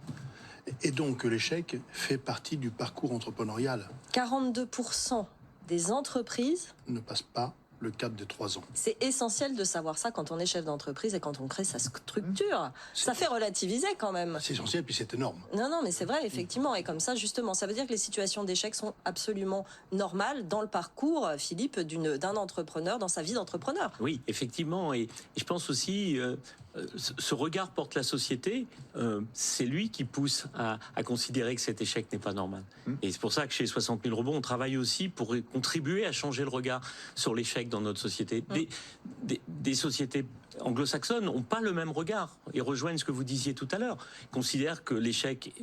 Et donc l'échec fait partie du parcours entrepreneurial. 42% des entreprises ne passent pas le cap des 3 ans. C'est essentiel de savoir ça quand on est chef d'entreprise et quand on crée sa structure. Ça fait relativiser quand même. C'est essentiel, puis c'est énorme. Non, mais c'est vrai, effectivement. Et comme ça, justement, ça veut dire que les situations d'échec sont absolument normales dans le parcours, Philippe, d'un entrepreneur, dans sa vie d'entrepreneur. Oui, effectivement. Et je pense aussi... ce regard porte la société, c'est lui qui pousse à considérer que cet échec n'est pas normal. Et c'est pour ça que chez 60 000 rebonds, on travaille aussi pour contribuer à changer le regard sur l'échec dans notre société. Des sociétés anglo-saxonnes n'ont pas le même regard. Ils rejoignent ce que vous disiez tout à l'heure. Ils considèrent que l'échec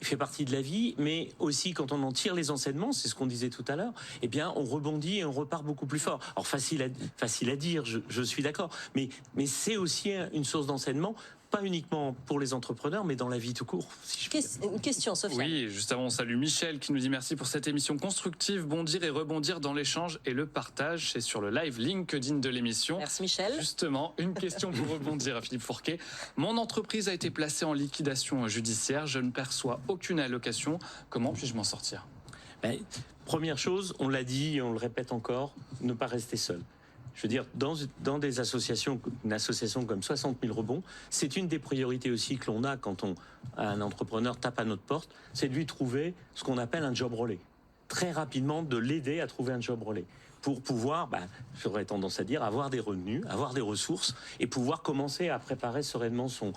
fait partie de la vie, mais aussi quand on en tire les enseignements, c'est ce qu'on disait tout à l'heure, eh bien on rebondit et on repart beaucoup plus fort. Alors facile à dire, je suis d'accord, mais c'est aussi une source d'enseignement, pas uniquement pour les entrepreneurs, mais dans la vie tout court. Une question, Sophia. Oui, juste avant, on salue Michel qui nous dit merci pour cette émission constructive, bondir et rebondir dans l'échange et le partage. C'est sur le live LinkedIn de l'émission. Merci Michel. Justement, une question pour rebondir à Philippe Fourquet. Mon entreprise a été placée en liquidation judiciaire, je ne perçois aucune allocation. Comment puis-je m'en sortir ? Première chose, on l'a dit et on le répète encore, ne pas rester seul. Je veux dire, dans des associations, une association comme 60 000 rebonds, c'est une des priorités aussi que l'on a quand un entrepreneur tape à notre porte, c'est de lui trouver ce qu'on appelle un job relais. Très rapidement, de l'aider à trouver un job relais. Pour pouvoir, j'aurais tendance à dire, avoir des revenus, avoir des ressources et pouvoir commencer à préparer sereinement son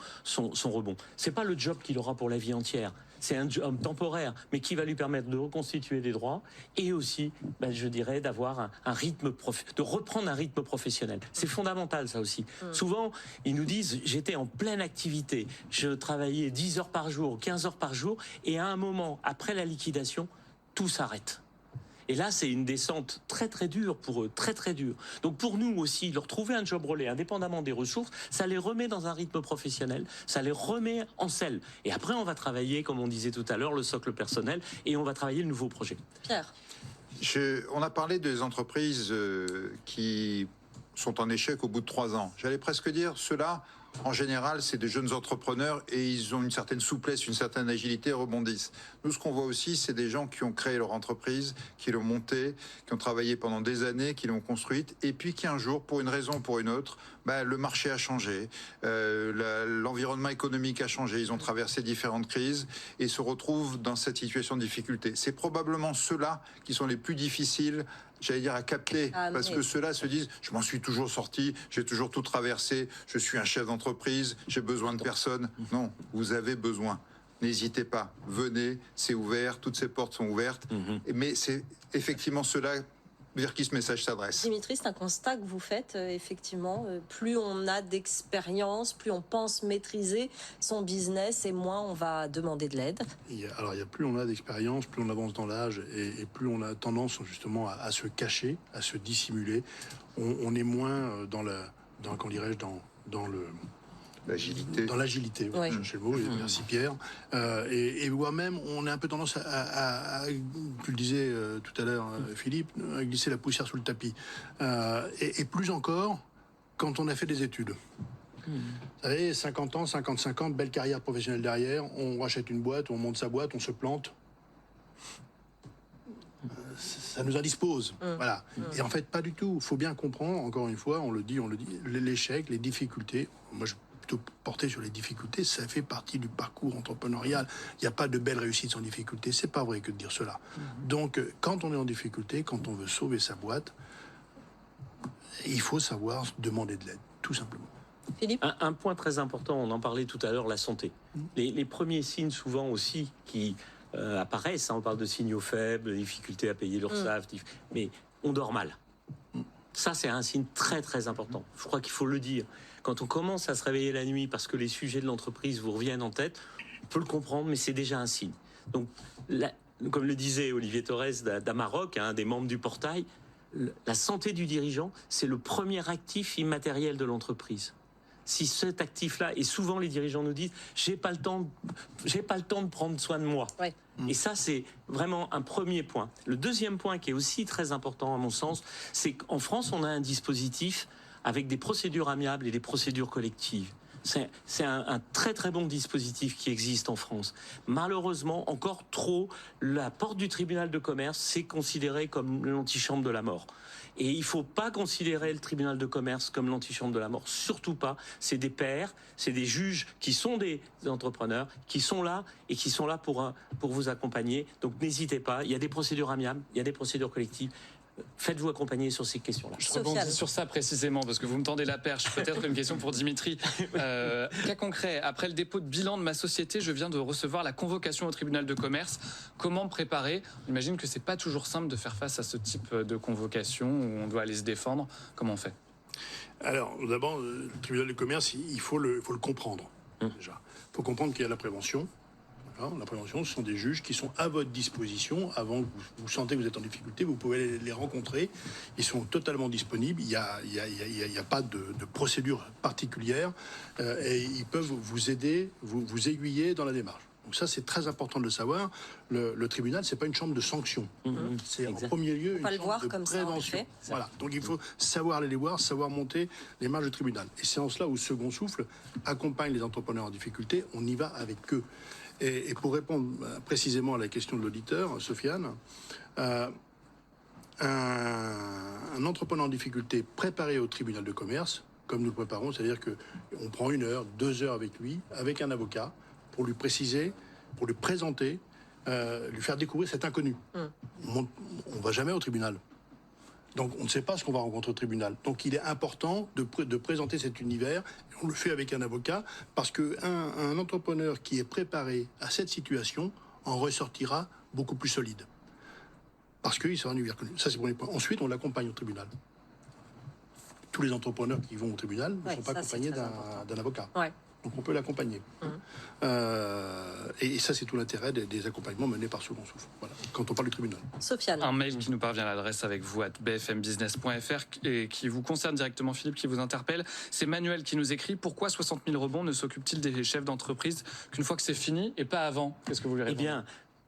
rebond. C'est pas le job qu'il aura pour la vie entière. C'est un job temporaire, mais qui va lui permettre de reconstituer des droits et aussi, je dirais, d'avoir un rythme, de reprendre un rythme professionnel. C'est fondamental, ça aussi. Souvent, ils nous disent, j'étais en pleine activité, je travaillais 10 heures par jour, 15 heures par jour, et à un moment, après la liquidation, tout s'arrête. Et là, c'est une descente très très dure pour eux, très très dure. Donc pour nous aussi, leur trouver un job relais indépendamment des ressources, ça les remet dans un rythme professionnel, ça les remet en selle. Et après, on va travailler, comme on disait tout à l'heure, le socle personnel, et on va travailler le nouveau projet. Pierre. On a parlé des entreprises qui sont en échec au bout de 3 ans. J'allais presque dire, ceux-là, en général, c'est des jeunes entrepreneurs et ils ont une certaine souplesse, une certaine agilité et rebondissent. Nous, ce qu'on voit aussi, c'est des gens qui ont créé leur entreprise, qui l'ont montée, qui ont travaillé pendant des années, qui l'ont construite, et puis qui un jour, pour une raison ou pour une autre, le marché a changé, l'environnement économique a changé, ils ont traversé différentes crises et se retrouvent dans cette situation de difficulté. C'est probablement ceux-là qui sont les plus difficiles, j'allais dire, à capter, parce que ceux-là se disent, je m'en suis toujours sorti, j'ai toujours tout traversé, je suis un chef d'entreprise, j'ai besoin de personne. Non, vous avez besoin. N'hésitez pas, venez, c'est ouvert, toutes ces portes sont ouvertes, mais c'est effectivement ceux-là vers qui ce message s'adresse. Dimitri, c'est un constat que vous faites, effectivement. Plus on a d'expérience, plus on pense maîtriser son business et moins on va demander de l'aide. Alors, plus on a d'expérience, plus on avance dans l'âge et plus on a tendance justement à se cacher, à se dissimuler. On est moins dans l'agilité. Dans l'agilité, oui. Cherchez le mot, merci Pierre. Et moi-même, on a un peu tendance à tu le disais tout à l'heure, Philippe, à glisser la poussière sous le tapis. Et plus encore, quand on a fait des études. Vous savez, 50 ans, 55 ans, belle carrière professionnelle derrière, on rachète une boîte, on monte sa boîte, on se plante. Ça nous indispose, voilà. Et en fait, pas du tout. Il faut bien comprendre, encore une fois, on le dit, l'échec, les difficultés, moi je porter sur les difficultés, ça fait partie du parcours entrepreneurial. Il n'y a pas de belle réussite sans difficulté. C'est pas vrai que de dire cela. Donc, quand on est en difficulté, quand on veut sauver sa boîte, il faut savoir demander de l'aide, tout simplement. Philippe ? Un point très important, on en parlait tout à l'heure, la santé. Les premiers signes souvent aussi qui apparaissent, on parle de signaux faibles, difficultés à payer l'URSSAF, mais on dort mal. Ça, c'est un signe très très important. Je crois qu'il faut le dire. Quand on commence à se réveiller la nuit parce que les sujets de l'entreprise vous reviennent en tête, on peut le comprendre, mais c'est déjà un signe. Donc, comme le disait Olivier Torres d'Amarok, un des membres du portail, la santé du dirigeant, c'est le premier actif immatériel de l'entreprise. Si cet actif-là, et souvent les dirigeants nous disent, j'ai pas le temps de prendre soin de moi. Ouais. Et ça, c'est vraiment un premier point. Le deuxième point qui est aussi très important à mon sens, c'est qu'en France, on a un dispositif avec des procédures amiables et des procédures collectives. C'est un très très bon dispositif qui existe en France. Malheureusement, encore trop, la porte du tribunal de commerce, c'est considéré comme l'antichambre de la mort. Et il ne faut pas considérer le tribunal de commerce comme l'antichambre de la mort. Surtout pas. C'est des pairs, c'est des juges qui sont des entrepreneurs, qui sont là et qui sont là pour vous accompagner. Donc n'hésitez pas, il y a des procédures amiables, il y a des procédures collectives. Faites-vous accompagner sur ces questions-là. Je rebondis sur ça précisément parce que vous me tendez la perche. Peut-être une question pour Dimitri. Cas concret, après le dépôt de bilan de ma société, je viens de recevoir la convocation au tribunal de commerce. Comment me préparer ? J'imagine que c'est pas toujours simple de faire face à ce type de convocation où on doit aller se défendre. Comment on fait ? Alors, d'abord, le tribunal de commerce, il faut le comprendre, déjà. Il faut comprendre qu'il y a la prévention. La prévention, ce sont des juges qui sont à votre disposition. Avant que vous sentez que vous êtes en difficulté, vous pouvez les rencontrer. Ils sont totalement disponibles. Il n'y a pas de procédure particulière. Et ils peuvent vous aider, vous aiguiller dans la démarche. Donc ça, c'est très important de le savoir. Le tribunal, c'est pas une chambre de sanction. C'est en premier lieu une chambre de prévention. Voilà. Donc il faut savoir aller les voir, savoir monter les marges du tribunal. Et c'est en cela où Second Souffle accompagne les entrepreneurs en difficulté. On y va avec eux. Et pour répondre précisément à la question de l'auditeur, Sofiane, un entrepreneur en difficulté préparé au tribunal de commerce, comme nous le préparons, c'est-à-dire qu'on prend 1 heure, 2 heures avec lui, avec un avocat, pour lui préciser, pour lui présenter, lui faire découvrir cet inconnu. On ne va jamais au tribunal. Donc on ne sait pas ce qu'on va rencontrer au tribunal. Donc il est important de présenter cet univers. On le fait avec un avocat parce qu'un entrepreneur qui est préparé à cette situation en ressortira beaucoup plus solide. Parce qu'il sera un univers connu. Ça c'est le premier point. Ensuite on l'accompagne au tribunal. Tous les entrepreneurs qui vont au tribunal ne sont pas accompagnés d'un avocat. Ouais. Donc on peut l'accompagner. Et ça, c'est tout l'intérêt des accompagnements menés par Second Souffle. Voilà, quand on parle du tribunal. Sofiane. Un mail qui nous parvient à l'adresse avec vous à bfmbusiness.fr et qui vous concerne directement, Philippe, qui vous interpelle. C'est Manuel qui nous écrit: pourquoi 60 000 rebonds ne s'occupent-ils des chefs d'entreprise qu'une fois que c'est fini et pas avant? Qu'est-ce que vous lui répondez? Eh bien,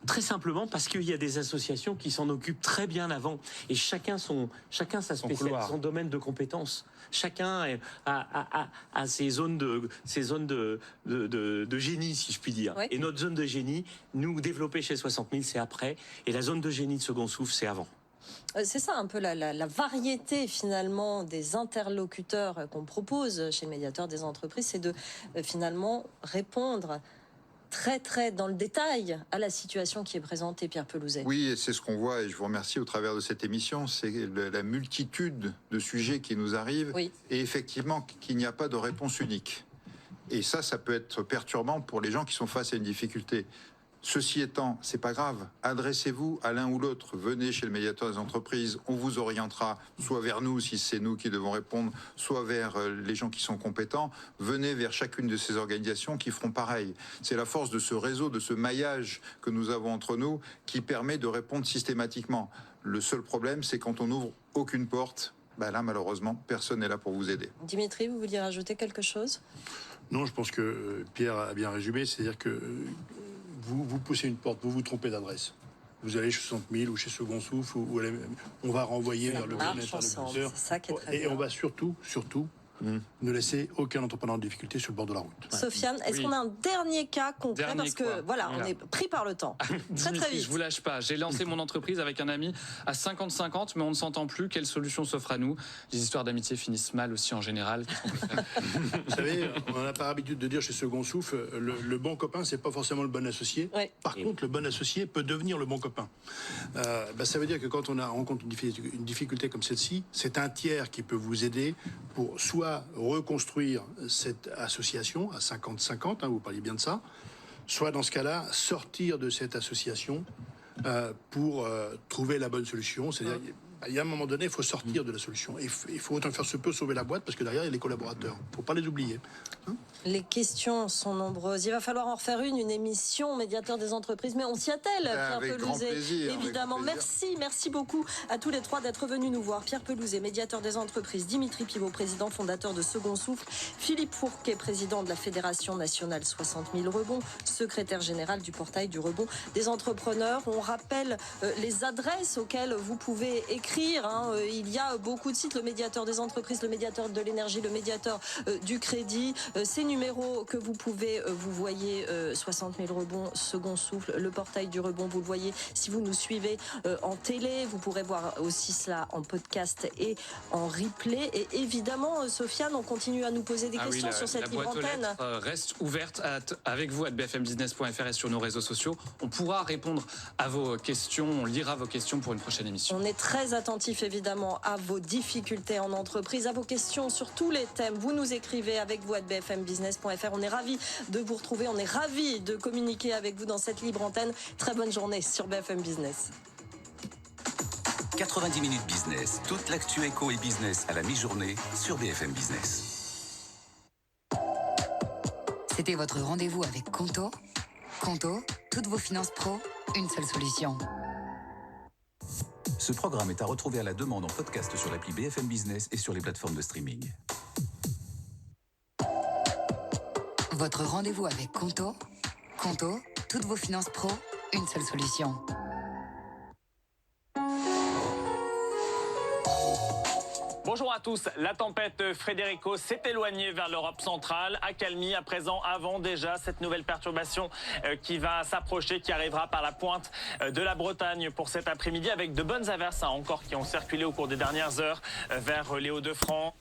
très simplement parce qu'il y a des associations qui s'en occupent très bien avant. Et chacun sa spécialité, son domaine de compétences. Chacun a ses zones de génie, si je puis dire. Oui. Et notre zone de génie, nous développer chez 60 000, c'est après. Et la zone de génie de Second Souffle, c'est avant. C'est ça un peu la variété finalement des interlocuteurs qu'on propose chez le médiateur des entreprises, c'est de finalement répondre très dans le détail à la situation qui est présentée, Pierre Pelouzet. Oui, et c'est ce qu'on voit, et je vous remercie au travers de cette émission, c'est la multitude de sujets qui nous arrivent, et effectivement qu'il n'y a pas de réponse unique. Et ça peut être perturbant pour les gens qui sont face à une difficulté. Ceci étant, c'est pas grave. Adressez-vous à l'un ou l'autre. Venez chez le médiateur des entreprises. On vous orientera soit vers nous, si c'est nous qui devons répondre, soit vers les gens qui sont compétents. Venez vers chacune de ces organisations qui feront pareil. C'est la force de ce réseau, de ce maillage que nous avons entre nous qui permet de répondre systématiquement. Le seul problème, c'est quand on n'ouvre aucune porte. Là, malheureusement, personne n'est là pour vous aider. Dimitri, vous vouliez rajouter quelque chose? Non, je pense que Pierre a bien résumé. C'est-à-dire que vous poussez une porte, vous vous trompez d'adresse. Vous allez chez 60 000 ou chez Second Souffle, on va renvoyer vers le bon interlocuteur. Et on va surtout ne laisser aucun entrepreneur en difficulté sur le bord de la route. Sofiane, est-ce qu'on a un dernier cas concret? Parce que on est pris par le temps. Très vite. Je vous lâche pas. J'ai lancé mon entreprise avec un ami à 50-50, mais on ne s'entend plus. Quelle solution s'offre à nous? Les histoires d'amitié finissent mal aussi en général. Vous savez, on n'a pas l'habitude de dire chez Second Souffle, le bon copain, c'est pas forcément le bon associé. Ouais. Par contre, le bon associé peut devenir le bon copain. Ça veut dire que quand on rencontre une difficulté comme celle-ci, c'est un tiers qui peut vous aider pour soit reconstruire cette association à 50-50, vous parliez bien de ça, soit dans ce cas-là, sortir de cette association pour trouver la bonne solution. C'est-à-dire, il y a un moment donné, il faut sortir de la solution. Il faut autant faire se peut sauver la boîte, parce que derrière, il y a les collaborateurs. Il ne faut pas les oublier. Les questions sont nombreuses. Il va falloir en refaire une émission médiateur des entreprises, mais on s'y attelle, Pierre Pelouzet. Évidemment, merci beaucoup à tous les trois d'être venus nous voir. Pierre Pelouzet, médiateur des entreprises, Dimitri Pivot, président fondateur de Second Souffle, Philippe Fourquet, président de la Fédération nationale 60 000 rebonds, secrétaire général du portail du rebond des entrepreneurs. On rappelle les adresses auxquelles vous pouvez écrire. Il y a beaucoup de sites, le médiateur des entreprises, le médiateur de l'énergie, le médiateur du crédit. Ces numéros que vous pouvez, vous voyez 60 000 rebonds, Second Souffle, le portail du rebond, vous le voyez si vous nous suivez en télé. Vous pourrez voir aussi cela en podcast et en replay. Et évidemment, Sofiane, on continue à nous poser des questions sur cette libre antenne. La boîte aux lettres reste ouverte avec vous à bfmbusiness.fr et sur nos réseaux sociaux. On pourra répondre à vos questions, on lira vos questions pour une prochaine émission. On est très attentif évidemment à vos difficultés en entreprise, à vos questions sur tous les thèmes. Vous nous écrivez avec vous à bfmbusiness.fr. On est ravis de vous retrouver, on est ravis de communiquer avec vous dans cette libre antenne. Très bonne journée sur BFM Business. 90 minutes business. Toute l'actu éco et business à la mi-journée sur BFM Business. C'était votre rendez-vous avec Conto. Conto, toutes vos finances pro, une seule solution. Ce programme est à retrouver à la demande en podcast sur l'appli BFM Business et sur les plateformes de streaming. Votre rendez-vous avec Conto. Conto, toutes vos finances pro, une seule solution. Bonjour à tous. La tempête Frederico s'est éloignée vers l'Europe centrale. Accalmie à présent avant déjà cette nouvelle perturbation qui va s'approcher, qui arrivera par la pointe de la Bretagne pour cet après-midi avec de bonnes averses encore qui ont circulé au cours des dernières heures vers les Hauts-de-France.